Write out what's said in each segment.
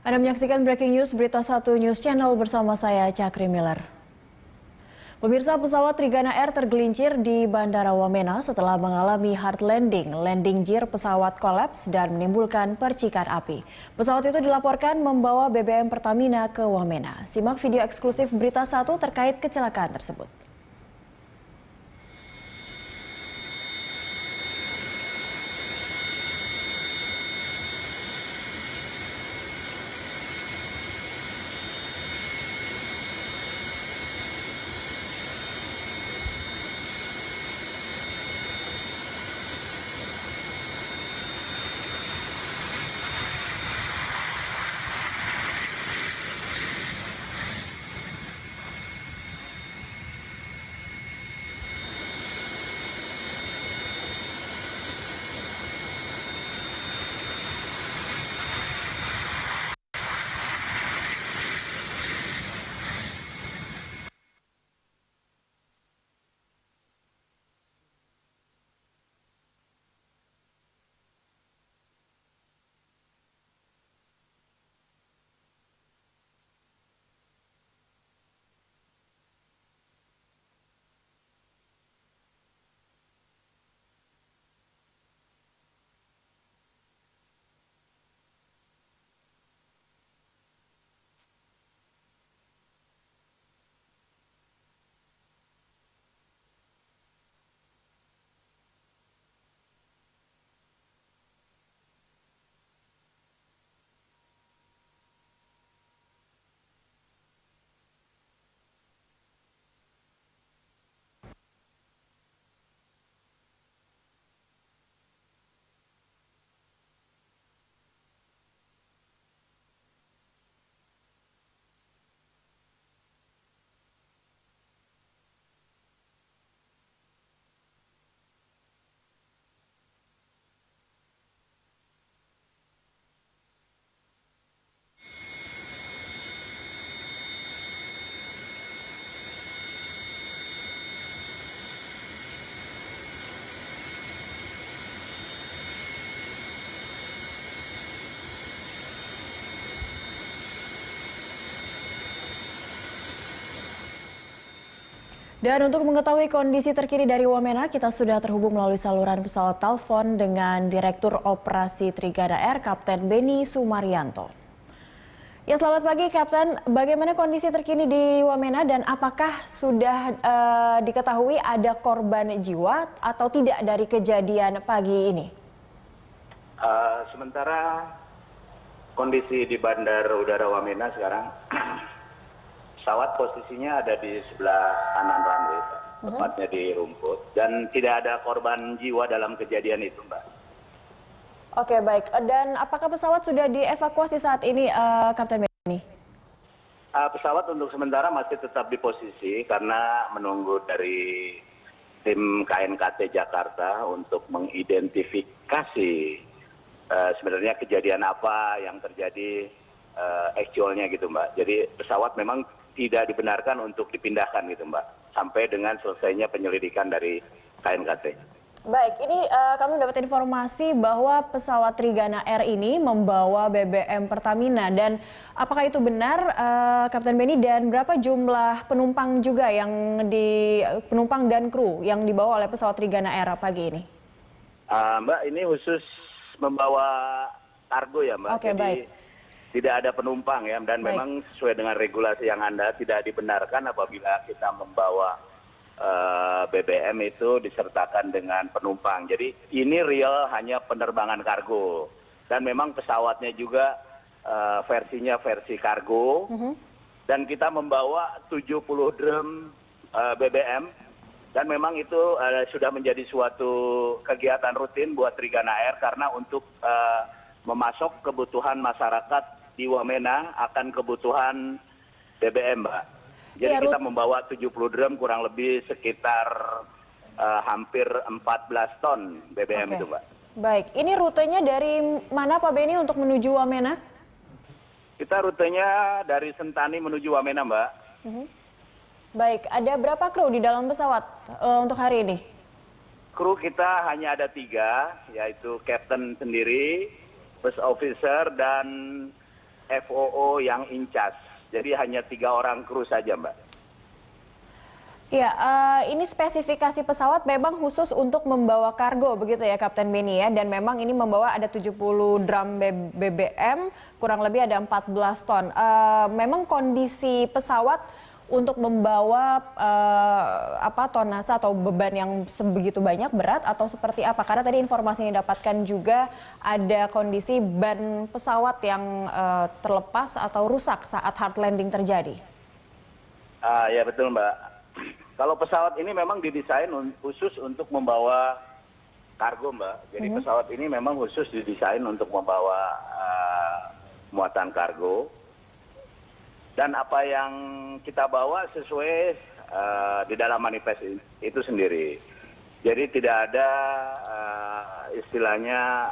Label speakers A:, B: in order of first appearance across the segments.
A: Anda menyaksikan Breaking News Berita 1 News Channel bersama saya Cakri Miller. Pemirsa, pesawat Trigana Air tergelincir di Bandara Wamena setelah mengalami hard landing. Landing gear pesawat kolaps dan menimbulkan percikan api. Pesawat itu dilaporkan membawa BBM Pertamina ke Wamena. Simak video eksklusif Berita 1 terkait kecelakaan tersebut. Dan untuk mengetahui kondisi terkini dari Wamena, kita sudah terhubung melalui saluran pesawat telepon dengan Direktur Operasi Trigana Air, Kapten Beni Sumaryanto. Ya, selamat pagi Kapten. Bagaimana kondisi terkini di Wamena dan apakah sudah diketahui ada korban jiwa atau tidak dari kejadian pagi ini?
B: Sementara kondisi di Bandar Udara Wamena sekarang, pesawat posisinya ada di sebelah kanan runway, Pak. Tepatnya di rumput. Dan tidak ada korban jiwa dalam kejadian itu, Mbak.
A: Oke, baik. Dan apakah pesawat sudah dievakuasi saat ini, Kapten Beni?
B: Pesawat untuk sementara masih tetap di posisi karena menunggu dari tim KNKT Jakarta untuk mengidentifikasi sebenarnya kejadian apa yang terjadi actualnya gitu, Mbak. Jadi pesawat memang tidak dibenarkan untuk dipindahkan gitu, Mbak, sampai dengan selesainya penyelidikan dari KNKT.
A: Baik, ini kami mendapat informasi bahwa pesawat Trigana Air ini membawa BBM Pertamina, dan apakah itu benar, Kapten Beni, dan berapa jumlah penumpang juga penumpang dan kru yang dibawa oleh pesawat Trigana Air pagi ini?
B: Mbak, ini khusus membawa kargo ya, Mbak.
A: Oke,
B: jadi
A: baik.
B: tidak ada penumpang ya, dan
A: Baik.
B: memang sesuai dengan regulasi yang ada tidak dibenarkan apabila kita membawa BBM itu disertakan dengan penumpang. Jadi ini real hanya penerbangan kargo, dan memang pesawatnya juga versinya versi kargo, dan kita membawa 70 drum BBM, dan memang itu sudah menjadi suatu kegiatan rutin buat Trigana Air karena untuk memasok kebutuhan masyarakat di Wamena akan kebutuhan BBM, Mbak. Jadi
A: Ya,
B: kita membawa 70 drum, kurang lebih sekitar hampir 14 ton BBM itu, Mbak.
A: Baik, ini rutenya dari mana Pak Beni untuk menuju Wamena?
B: Kita rutenya dari Sentani menuju Wamena, Mbak.
A: Baik, ada berapa kru di dalam pesawat untuk hari ini?
B: Kru kita hanya ada 3, yaitu kapten sendiri, first officer, dan FOO yang in charge. Jadi hanya 3 orang kru saja, Mbak.
A: Ya, ini spesifikasi pesawat memang khusus untuk membawa kargo begitu ya Kapten Beni ya, dan memang ini membawa ada 70 drum BBM, kurang lebih ada 14 ton. Memang kondisi pesawat untuk membawa tonase atau beban yang sebegitu banyak berat atau seperti apa? Karena tadi informasi yang didapatkan juga ada kondisi ban pesawat yang terlepas atau rusak saat hard landing terjadi.
B: Ya betul, Mbak. Kalau pesawat ini memang didesain khusus untuk membawa kargo, Mbak. Jadi pesawat ini memang khusus didesain untuk membawa muatan kargo. Dan apa yang kita bawa sesuai di dalam manifest itu sendiri. Jadi tidak ada istilahnya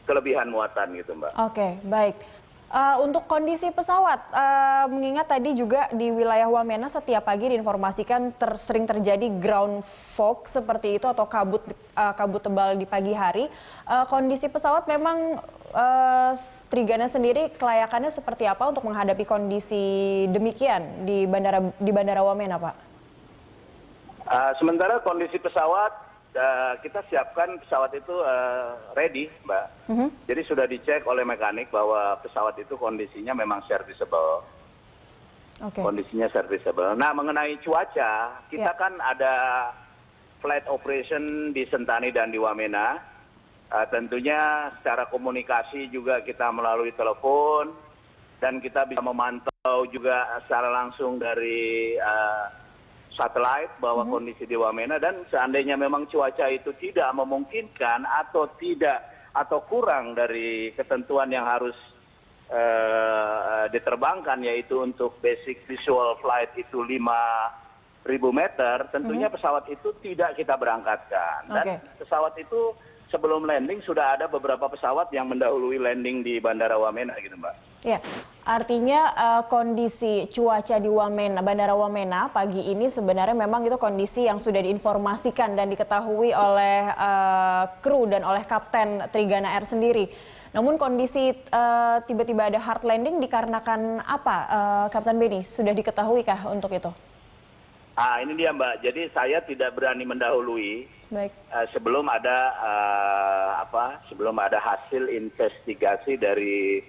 B: kelebihan muatan gitu, Mbak.
A: Oke, baik. Untuk kondisi pesawat, mengingat tadi juga di wilayah Wamena setiap pagi diinformasikan sering terjadi ground fog seperti itu atau kabut tebal di pagi hari. Kondisi pesawat memang Trigana sendiri kelayakannya seperti apa untuk menghadapi kondisi demikian di Bandara Wamena, Pak?
B: Sementara kondisi pesawat kita siapkan pesawat itu ready, Mbak. Jadi sudah dicek oleh mekanik bahwa pesawat itu kondisinya memang serviceable. Kondisinya serviceable. Nah, mengenai cuaca, kita kan ada flight operation di Sentani dan di Wamena. Tentunya secara komunikasi juga kita melalui telepon dan kita bisa memantau juga secara langsung dari satelit bahwa kondisi di Wamena, dan seandainya memang cuaca itu tidak memungkinkan atau kurang dari ketentuan yang harus diterbangkan, yaitu untuk basic visual flight itu 5.000 meter, tentunya pesawat itu tidak kita berangkatkan. Dan pesawat itu sebelum landing sudah ada beberapa pesawat yang mendahului landing di Bandara Wamena gitu, Mbak.
A: Ya, artinya kondisi cuaca di Bandara Wamena pagi ini sebenarnya memang itu kondisi yang sudah diinformasikan dan diketahui oleh kru dan oleh Kapten Trigana Air sendiri. Namun kondisi tiba-tiba ada hard landing dikarenakan apa, Kapten Beni? Sudah diketahui kah untuk itu?
B: Ini dia, Mbak. Jadi saya tidak berani mendahului.
A: Baik.
B: Sebelum ada hasil investigasi dari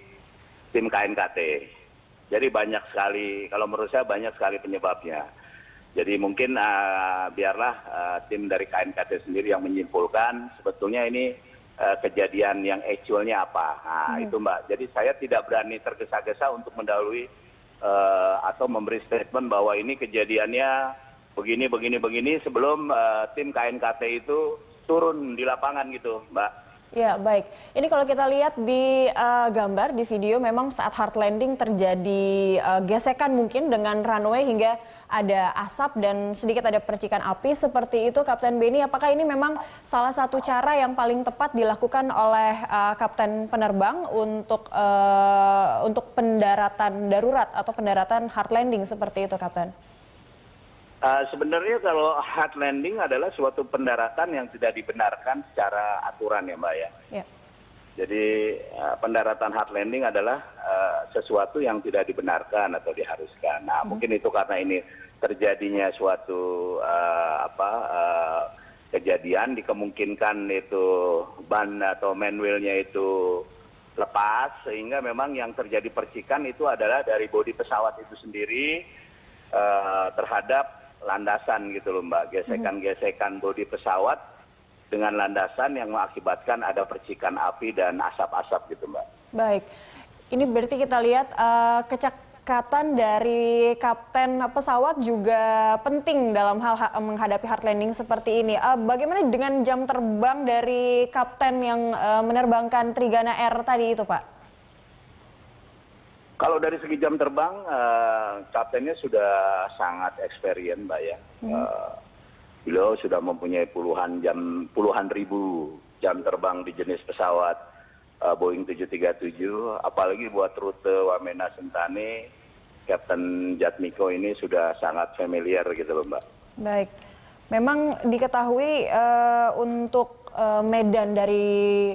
B: tim KNKT. Jadi banyak sekali, kalau menurut saya banyak sekali penyebabnya. Jadi mungkin biarlah tim dari KNKT sendiri yang menyimpulkan sebetulnya ini kejadian yang actualnya apa. Itu, Mbak. Jadi saya tidak berani tergesa-gesa untuk mendahului atau memberi statement bahwa ini kejadiannya begini sebelum tim KNKT itu turun di lapangan gitu, Mbak.
A: Ya, baik. Ini kalau kita lihat di gambar, di video, memang saat hard landing terjadi gesekan mungkin dengan runway hingga ada asap dan sedikit ada percikan api seperti itu, Kapten Beni. Apakah ini memang salah satu cara yang paling tepat dilakukan oleh kapten penerbang untuk pendaratan darurat atau pendaratan hard landing seperti itu, Kapten?
B: Sebenarnya kalau hard landing adalah suatu pendaratan yang tidak dibenarkan secara aturan ya, Mbak ya.
A: Ya.
B: Jadi pendaratan hard landing adalah sesuatu yang tidak dibenarkan atau diharuskan. Nah, mungkin itu karena ini terjadinya suatu kejadian, dikemungkinkan itu ban atau manualnya itu lepas, sehingga memang yang terjadi percikan itu adalah dari bodi pesawat itu sendiri terhadap landasan gitu loh, Mbak. Gesekan-gesekan bodi pesawat dengan landasan yang mengakibatkan ada percikan api dan asap-asap gitu, Mbak. Baik,
A: ini berarti kita lihat kecekatan dari kapten pesawat juga penting dalam hal menghadapi hard landing seperti ini. Bagaimana dengan jam terbang dari kapten yang menerbangkan Trigana Air tadi itu, Pak?
B: Kalau dari segi jam terbang, kaptennya sudah sangat experience, Mbak ya. Beliau sudah mempunyai puluhan ribu jam terbang di jenis pesawat Boeing 737, apalagi buat rute Wamena Sentani, Kapten Jatmiko ini sudah sangat familiar gitu loh, Mbak.
A: Baik, memang diketahui untuk medan dari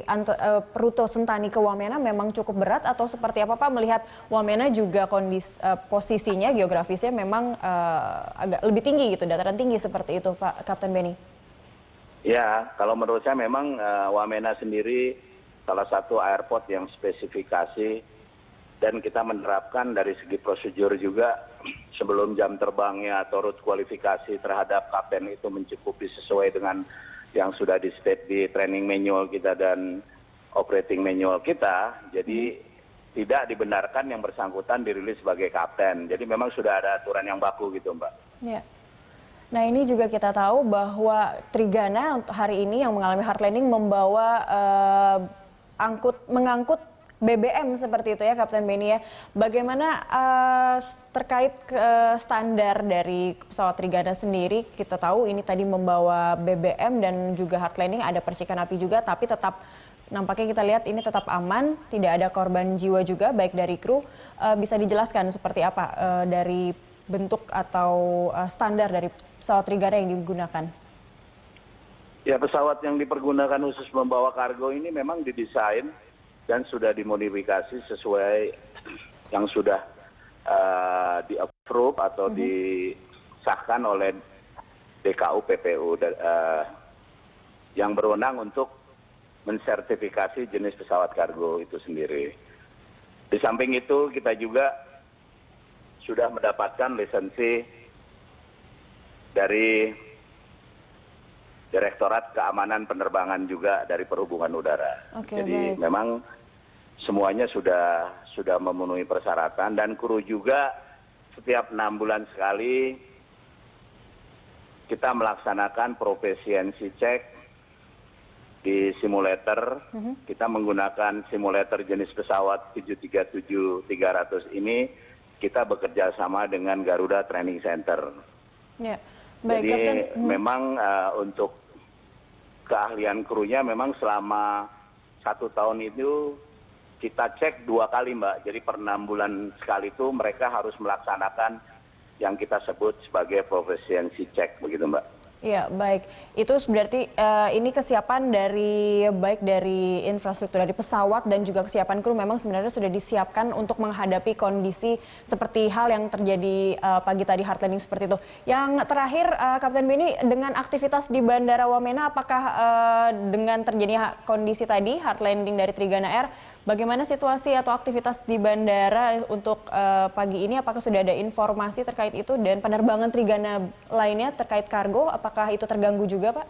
A: rute Sentani ke Wamena memang cukup berat atau seperti apa Pak, melihat Wamena juga posisinya geografisnya memang agak lebih tinggi gitu, dataran tinggi seperti itu Pak Kapten Beni?
B: Ya, kalau menurut saya memang Wamena sendiri salah satu airport yang spesifikasi dan kita menerapkan dari segi prosedur juga sebelum jam terbangnya atau route kualifikasi terhadap kapten itu mencukupi sesuai dengan yang sudah di state di training manual kita dan operating manual kita. Jadi tidak dibenarkan yang bersangkutan dirilis sebagai kapten. Jadi memang sudah ada aturan yang baku gitu Mbak.
A: Ya. Nah ini juga kita tahu bahwa Trigana untuk hari ini yang mengalami hard landing membawa mengangkut BBM seperti itu ya Kapten Beni ya. Bagaimana terkait standar dari pesawat Trigana sendiri, kita tahu ini tadi membawa BBM dan juga hard landing, ada percikan api juga, tapi tetap nampaknya kita lihat ini tetap aman, tidak ada korban jiwa juga baik dari kru. Bisa dijelaskan seperti apa dari bentuk atau standar dari pesawat Trigana yang digunakan?
B: Ya, pesawat yang dipergunakan khusus membawa kargo ini memang didesain dan sudah dimodifikasi sesuai yang sudah di-approve atau disahkan oleh DKU PPU yang berwenang untuk mensertifikasi jenis pesawat kargo itu sendiri. Di samping itu kita juga sudah mendapatkan lisensi dari Direktorat Keamanan Penerbangan juga dari Perhubungan Udara. Jadi memang semuanya sudah memenuhi persyaratan dan kru juga setiap 6 bulan sekali kita melaksanakan proficiency check di simulator. Kita menggunakan simulator jenis pesawat 737-300 ini, kita bekerja sama dengan Garuda Training Center.
A: Ya. Baik,
B: jadi
A: Kapten.
B: memang untuk keahlian krunya memang selama 1 tahun itu kita cek 2 kali Mbak. Jadi per 6 bulan sekali itu mereka harus melaksanakan yang kita sebut sebagai proficiency check begitu Mbak.
A: Iya, baik. Itu berarti ini kesiapan baik dari infrastruktur dari pesawat dan juga kesiapan kru memang sebenarnya sudah disiapkan untuk menghadapi kondisi seperti hal yang terjadi pagi tadi hard landing seperti itu. Yang terakhir, Kapten Beni, dengan aktivitas di Bandara Wamena, apakah dengan terjadinya kondisi tadi hard landing dari Trigana Air, bagaimana situasi atau aktivitas di bandara untuk pagi ini? Apakah sudah ada informasi terkait itu dan penerbangan Trigana lainnya terkait kargo? Apakah itu terganggu juga, Pak?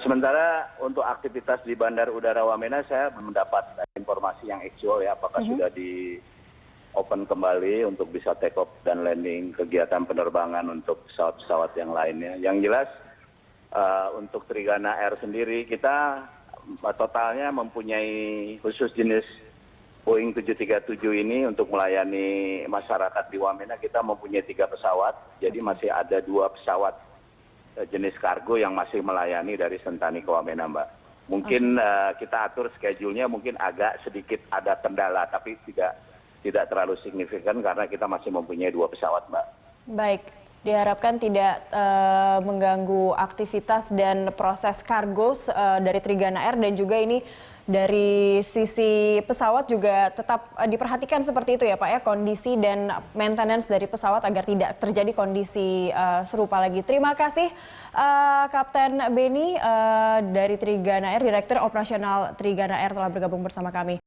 B: Sementara untuk aktivitas di Bandara Udara Wamena saya belum mendapat informasi yang aktual ya. Apakah sudah di open kembali untuk bisa take off dan landing kegiatan penerbangan untuk pesawat-pesawat yang lainnya. Yang jelas untuk Trigana Air sendiri kita totalnya mempunyai khusus jenis Boeing 737 ini untuk melayani masyarakat di Wamena kita mempunyai 3 pesawat. Jadi masih ada 2 pesawat jenis kargo yang masih melayani dari Sentani ke Wamena Mbak. Mungkin kita atur schedule-nya mungkin agak sedikit ada kendala tapi tidak terlalu signifikan karena kita masih mempunyai 2 pesawat Mbak. Baik.
A: Diharapkan tidak mengganggu aktivitas dan proses kargo dari Trigana Air dan juga ini dari sisi pesawat juga tetap diperhatikan seperti itu ya Pak ya, kondisi dan maintenance dari pesawat agar tidak terjadi kondisi serupa lagi. Terima kasih Kapten Beni dari Trigana Air, Direktur Operasional Trigana Air telah bergabung bersama kami.